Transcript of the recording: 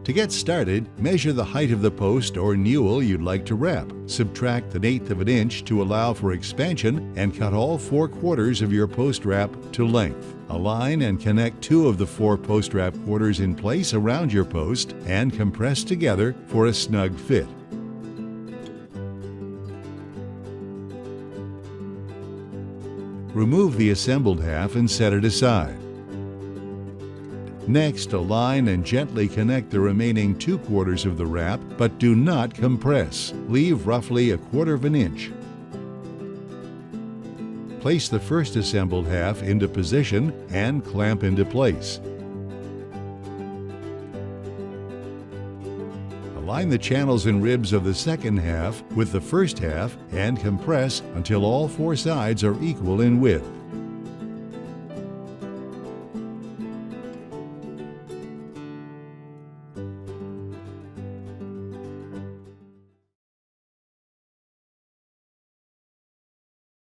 To get started, measure the height of the post or newel you'd like to wrap. Subtract 1/8 of an inch to allow for expansion and cut all 4/4 of your post wrap to length. Align and connect 2 of the 4 post wrap quarters in place around your post and compress together for a snug fit. Remove the assembled half and set it aside. Next, align and gently connect the remaining 2/4 of the wrap, but do not compress. Leave roughly 1/4 of an inch. Place the first assembled half into position and clamp into place. Align the channels and ribs of the second half with the first half and compress until all 4 sides are equal in width.